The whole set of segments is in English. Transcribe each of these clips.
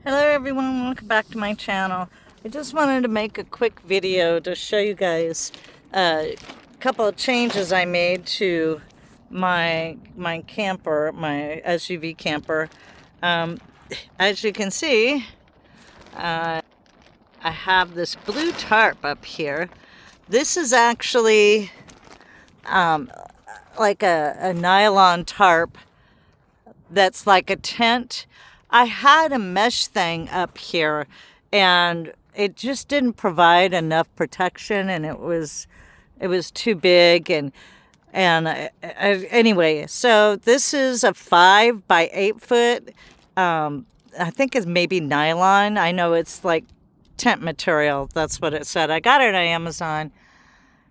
Hello everyone, welcome back to my channel. I just wanted to make a quick video to show you guys a couple of changes I made to my camper, my SUV camper. As you can see, I have this blue tarp up here. This is actually like a nylon tarp that's like a tent. I had a mesh thing up here and it just didn't provide enough protection, and it was too big, and anyway, so this is a 5 by 8 foot. I think it's maybe nylon. I know it's like tent material. That's what it said. I got it on Amazon,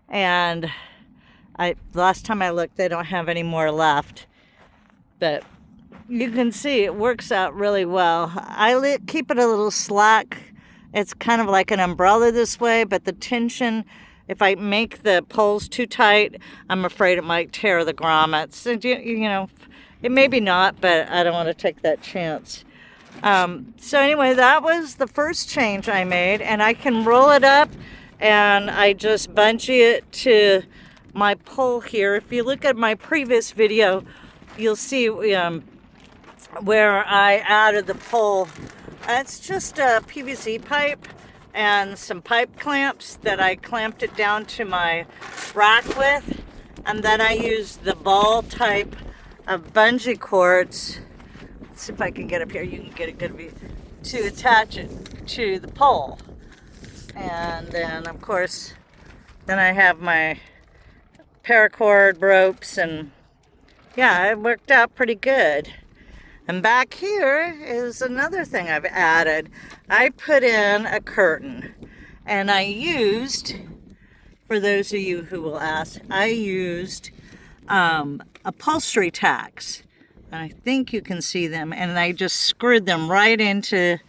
and last time I looked, they don't have any more left, but you can see it works out really well. I keep it a little slack. It's kind of like an umbrella this way, but the tension, if I make the poles too tight, I'm afraid it might tear the grommets. And you know, it may be not, but I don't want to take that chance. So anyway, that was the first change I made, and I can roll it up and I just bungee it to my pole here. If you look at my previous video, you'll see where I added the pole. It's just a PVC pipe and some pipe clamps that I clamped it down to my rack with, and then I used the ball type of bungee cords. Let's see if I can get up here. You can get a good view, to attach it to the pole. And then of course, then I have my paracord ropes, and yeah, it worked out pretty good. And back here is another thing I've added. I put in a curtain, and I used, for those of you who will ask, I used upholstery tacks. I think you can see them, and I just screwed them right into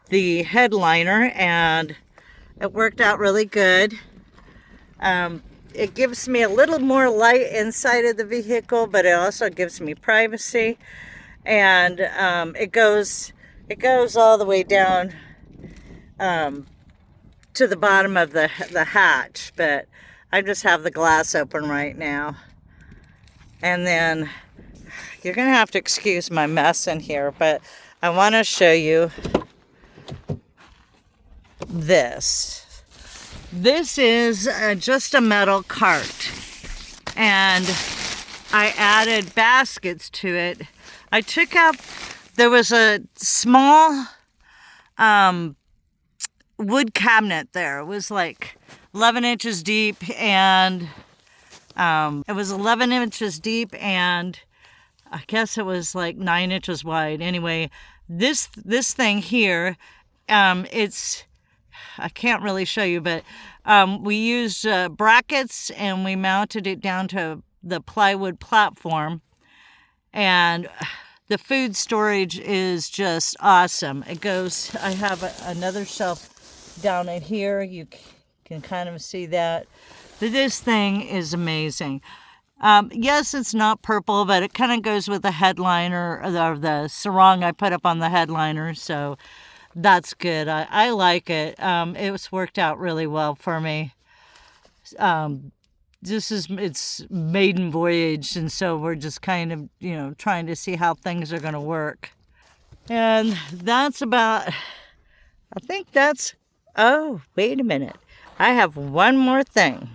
the headliner, and it worked out really good. It gives me a little more light inside of the vehicle, but it also gives me privacy. And it goes all the way down to the bottom of the hatch, but I just have the glass open right now. And then you're gonna have to excuse my mess in here, but I want to show you this. This is just a metal cart, and I added baskets to it. I took out, there was a small wood cabinet there. It was like 11 inches deep, and it was 11 inches deep, and I guess it was like 9 inches wide. Anyway, this thing here, it's, I can't really show you, but we used brackets, and we mounted it down to the plywood platform. And the food storage is just awesome. It goes, I have another shelf down in here. You can kind of see that. But this thing is amazing. Yes, it's not purple, but it kind of goes with the headliner, or the sarong I put up on the headliner. So that's good. I like it. It's worked out really well for me. It's maiden voyage, and so we're just kind of, trying to see how things are going to work. And that's about, I think that's, oh, wait a minute. I have one more thing.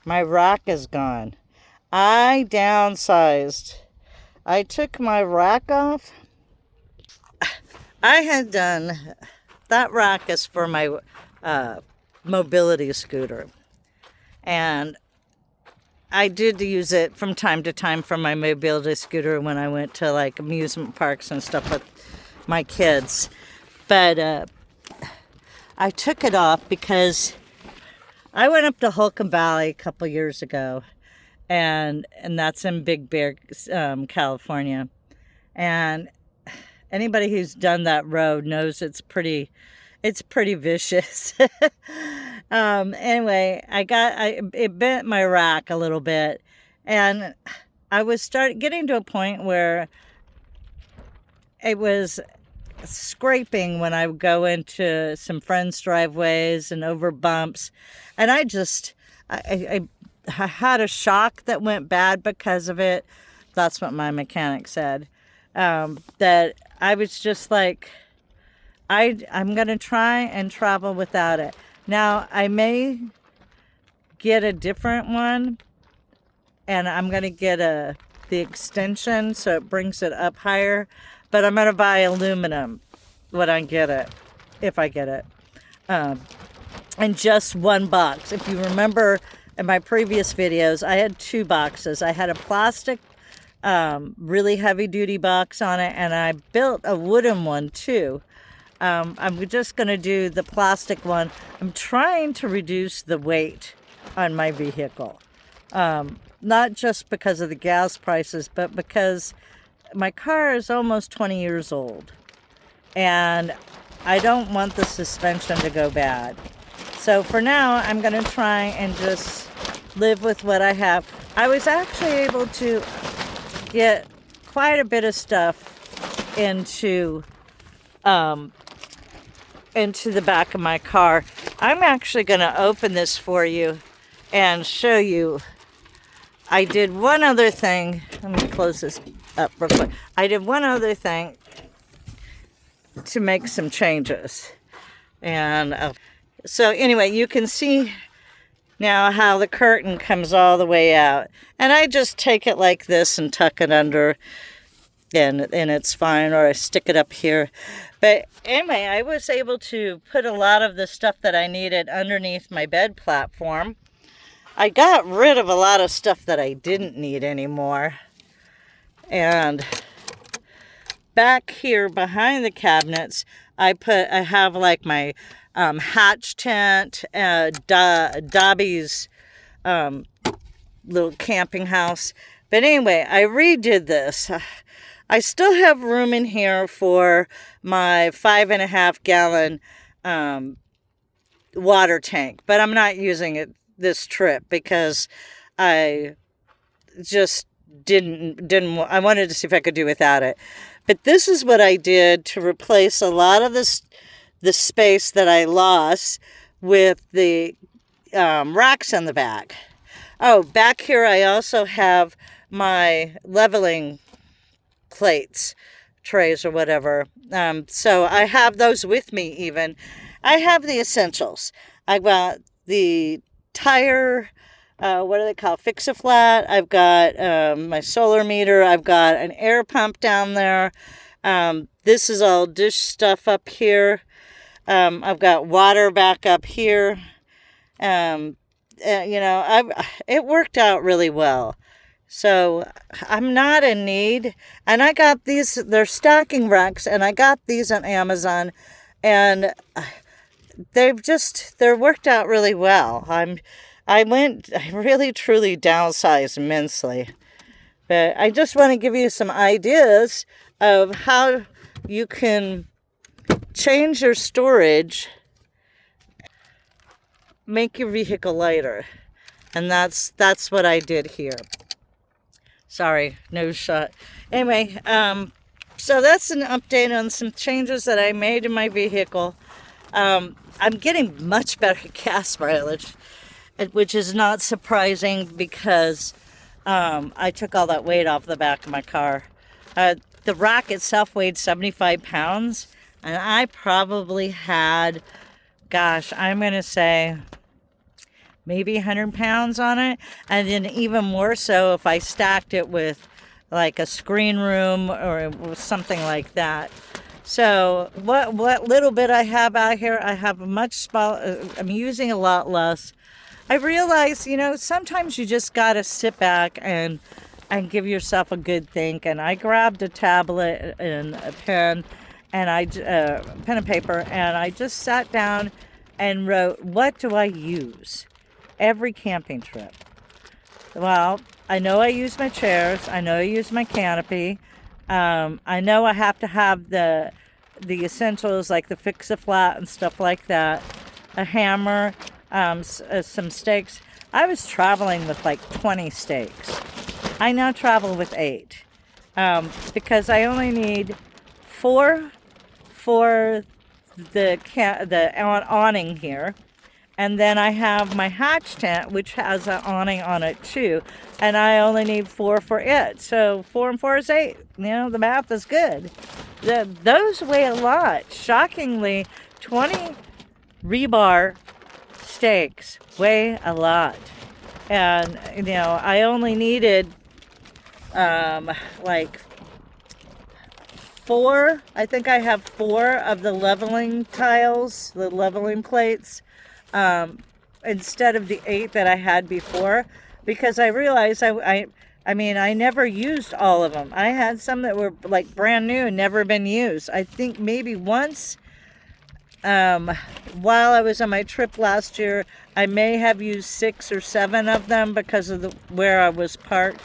My rack is gone. I downsized. I took my rack off. I had done, that rack is for my mobility scooter. And I did use it from time to time for my mobility scooter when I went to like amusement parks and stuff with my kids. But I took it off because I went up to Holcomb Valley a couple years ago, and that's in Big Bear, California. And anybody who's done that road knows it's pretty vicious. Anyway, it bent my rack a little bit, and I was getting to a point where it was scraping when I would go into some friends' driveways and over bumps. And I had a shock that went bad because of it. That's what my mechanic said. That I was just like, I'm going to try and travel without it. Now, I may get a different one, and I'm going to get the extension so it brings it up higher, but I'm going to buy aluminum when I get it, if I get it. And just one box. If you remember in my previous videos, I had two boxes. I had a plastic, really heavy duty box on it, and I built a wooden one too. I'm just going to do the plastic one. I'm trying to reduce the weight on my vehicle. Not just because of the gas prices, but because my car is almost 20 years old. And I don't want the suspension to go bad. So for now, I'm going to try and just live with what I have. I was actually able to get quite a bit of stuff into the back of my car. I'm actually going to open this for you and show you. I did one other thing. Let me close this up real quick. I did one other thing to make some changes. And so anyway, you can see now how the curtain comes all the way out. And I just take it like this and tuck it under, and it's fine, or I stick it up here. But anyway, I was able to put a lot of the stuff that I needed underneath my bed platform. I got rid of a lot of stuff that I didn't need anymore. And back here behind the cabinets, I have like my hatch tent, Dobby's little camping house. But anyway, I redid this. I still have room in here for my 5.5 gallon water tank, but I'm not using it this trip because I just I wanted to see if I could do without it. But this is what I did to replace a lot of the space that I lost with the racks in the back. Oh, back here I also have my leveling plates, trays or whatever. So I have those with me even. I have the essentials. I got the tire, what do they call it? Fix-A-Flat. I've got my solar meter. I've got an air pump down there. This is all dish stuff up here. I've got water back up here. It worked out really well. So I'm not in need. And I got these, they're stacking racks, and I got these on Amazon, and they're worked out really well. I really truly downsized immensely. But I just want to give you some ideas of how you can change your storage, make your vehicle lighter. And that's what I did here. Sorry, no shot. Anyway, so that's an update on some changes that I made in my vehicle. I'm getting much better gas mileage, which is not surprising because I took all that weight off the back of my car. The rack itself weighed 75 pounds, and I probably had, gosh, I'm going to say maybe 100 pounds on it. And then even more so if I stacked it with like a screen room or something like that. So what little bit I have out here, I have a much smaller, I'm using a lot less. I realize, sometimes you just got to sit back and give yourself a good think. And I grabbed a tablet and a pen and pen and paper, and I just sat down and wrote, what do I use every camping trip? Well, I know I use my chairs. I know I use my canopy. I know I have to have the essentials like the Fix-A-Flat and stuff like that. A hammer, some stakes. I was traveling with like 20 stakes. I now travel with 8 because I only need 4 for the awning here. And then I have my hatch tent, which has an awning on it too. And I only need 4 for it. So 4 and 4 is 8. The math is good. Those weigh a lot. Shockingly, 20 rebar stakes weigh a lot. And, I only needed like 4. I think I have 4 of the leveling tiles, the leveling plates, instead of the 8 that I had before, because I realized I never used all of them. I had some that were like brand new and never been used. I think maybe once, while I was on my trip last year, I may have used 6 or 7 of them because of where I was parked.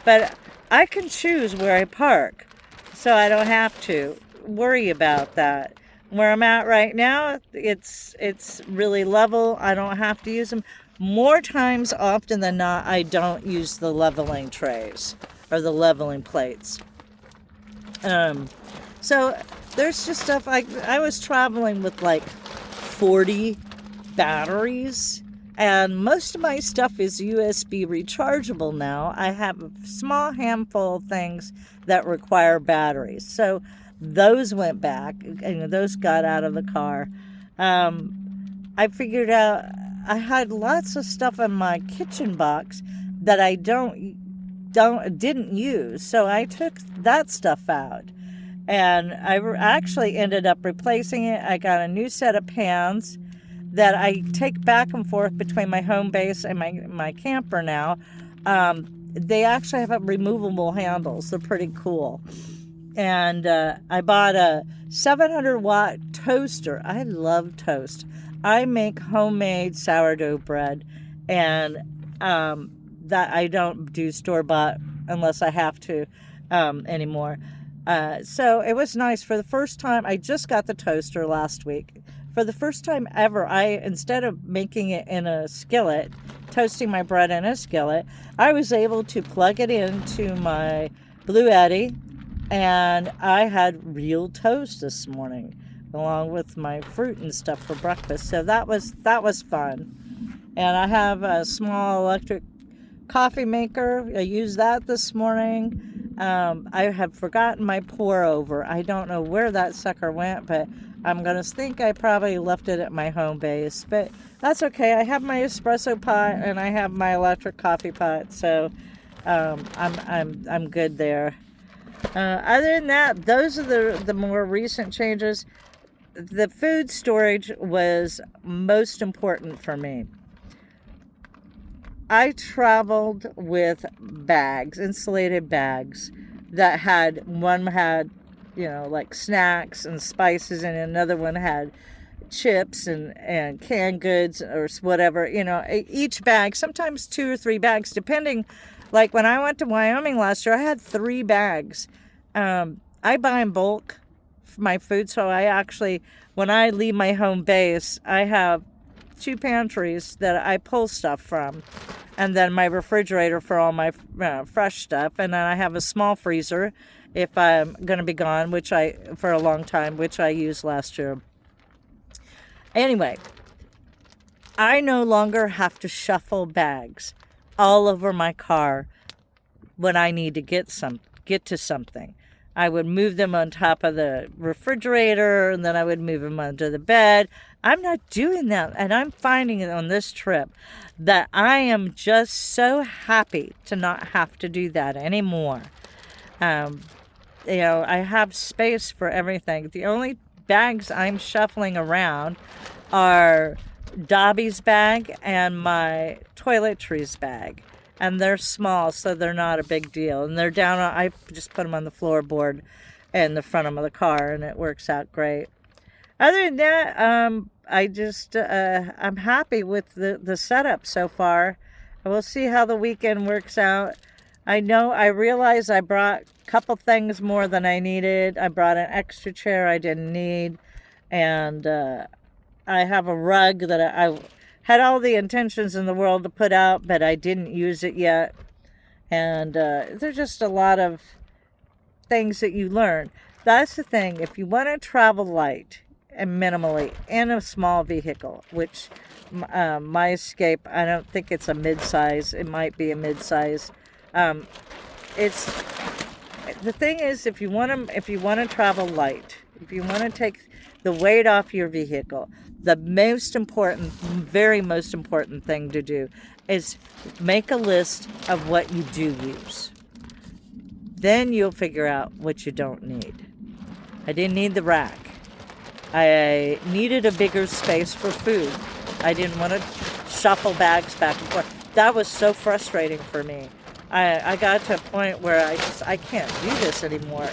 But I can choose where I park, so I don't have to worry about that. Where I'm at right now, it's really level. I don't have to use them. More times often than not, I don't use the leveling trays or the leveling plates. So there's just stuff. I was traveling with like 40 batteries, and most of my stuff is USB rechargeable now. I have a small handful of things that require batteries. So those went back, those got out of the car. I figured out I had lots of stuff in my kitchen box that I didn't use. So I took that stuff out, and I actually ended up replacing it. I got a new set of pans that I take back and forth between my home base and my camper now. They actually have removable handles. They're pretty cool. And I bought a 700-watt toaster. I love toast. I make homemade sourdough bread, and that I don't do store-bought unless I have to anymore. So it was nice. For the first time, I just got the toaster last week. For the first time ever, instead of making it in a skillet, toasting my bread in a skillet, I was able to plug it into my Blue Eddy, and I had real toast this morning, along with my fruit and stuff for breakfast. So that was fun. And I have a small electric coffee maker. I used that this morning. I have forgotten my pour over. I don't know where that sucker went, but I'm gonna think I probably left it at my home base. But that's okay. I have my espresso pot and I have my electric coffee pot, so I'm good there. Other than that, those are the more recent changes. The food storage was most important for me. I traveled with bags, insulated bags, that one had, like snacks and spices, and another one had chips and canned goods or whatever. Each bag, sometimes 2 or 3 bags, depending. Like when I went to Wyoming last year, I had 3 bags. I buy in bulk for my food, so I actually, when I leave my home base, I have 2 pantries that I pull stuff from, and then my refrigerator for all my fresh stuff, and then I have a small freezer if I'm going to be gone, for a long time, which I used last year. Anyway, I no longer have to shuffle bags all over my car when I need to get to something. I would move them on top of the refrigerator, and then I would move them under the bed. I'm not doing that, and I'm finding it on this trip that I am just so happy to not have to do that anymore. I have space for everything. The only bags I'm shuffling around are Dobby's bag and my toiletries bag. And they're small, so they're not a big deal. And they're I just put them on the floorboard in the front of the car, and it works out great. Other than that, I'm happy with the setup so far. We'll see how the weekend works out. I realize I brought a couple things more than I needed. I brought an extra chair I didn't need, and I have a rug that I had all the intentions in the world to put out, but I didn't use it yet. And there's just a lot of things that you learn. That's the thing. If you want to travel light and minimally in a small vehicle, which my Escape, I don't think it's a mid-size. It might be a mid-size. Um, it's the thing is, if you want to travel light, if you want to take the weight off your vehicle, the most important, very most important thing to do is make a list of what you do use. Then you'll figure out what you don't need. I didn't need the rack. I needed a bigger space for food. I didn't want to shuffle bags back and forth. That was so frustrating for me. I got to a point where I can't do this anymore.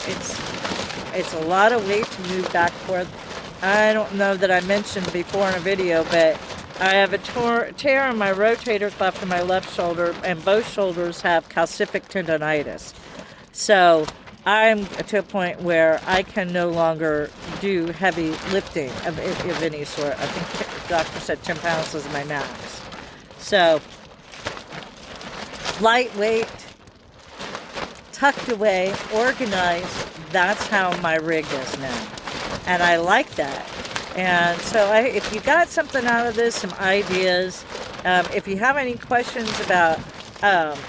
It's a lot of weight to move back and forth. I don't know that I mentioned before in a video, but I have a tear in my rotator cuff in my left shoulder, and both shoulders have calcific tendonitis. So I'm to a point where I can no longer do heavy lifting of any sort. I think the doctor said 10 pounds is my max. So lightweight, tucked away, organized, that's how my rig is now. And I like that. And so if you got something out of this, some ideas, if you have any questions about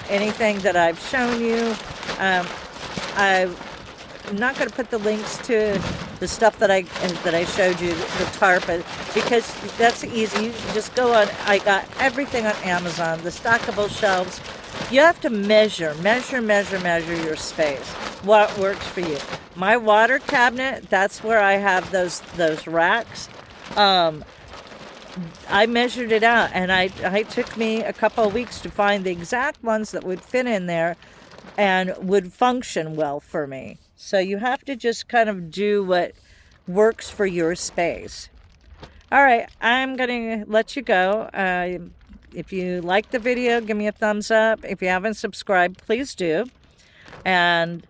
anything that I've shown you, I'm not going to put the links to the stuff that I showed you, the tarp, because that's easy. You just go on. I got everything on Amazon, the stackable shelves. You have to measure your space. What works for you? My water cabinet, that's where I have those racks. I measured it out, and it took me a couple of weeks to find the exact ones that would fit in there and would function well for me. So you have to just kind of do what works for your space. All right, I'm going to let you go. If you like the video, give me a thumbs up. If you haven't subscribed, please do. And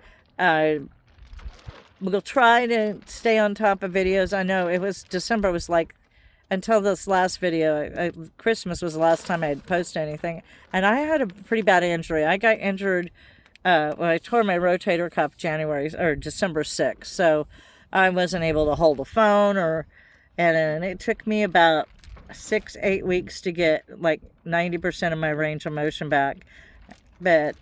we'll try to stay on top of videos. I know December was like, until this last video, Christmas was the last time I had posted anything. And I had a pretty bad injury. I got injured when I tore my rotator cuff December 6th. So I wasn't able to hold a phone and it took me about 6-8 weeks to get like 90% of my range of motion back. But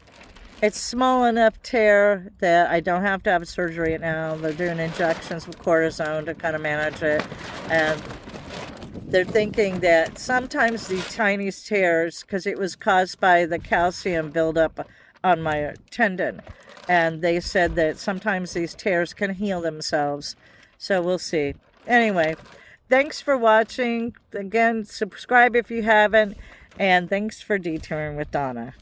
it's small enough tear that I don't have to have surgery now. They're doing injections with cortisone to kind of manage it. And they're thinking that sometimes these tiny tears, because it was caused by the calcium buildup on my tendon. And they said that sometimes these tears can heal themselves. So we'll see. Anyway, thanks for watching. Again, subscribe if you haven't. And thanks for detouring with Donna.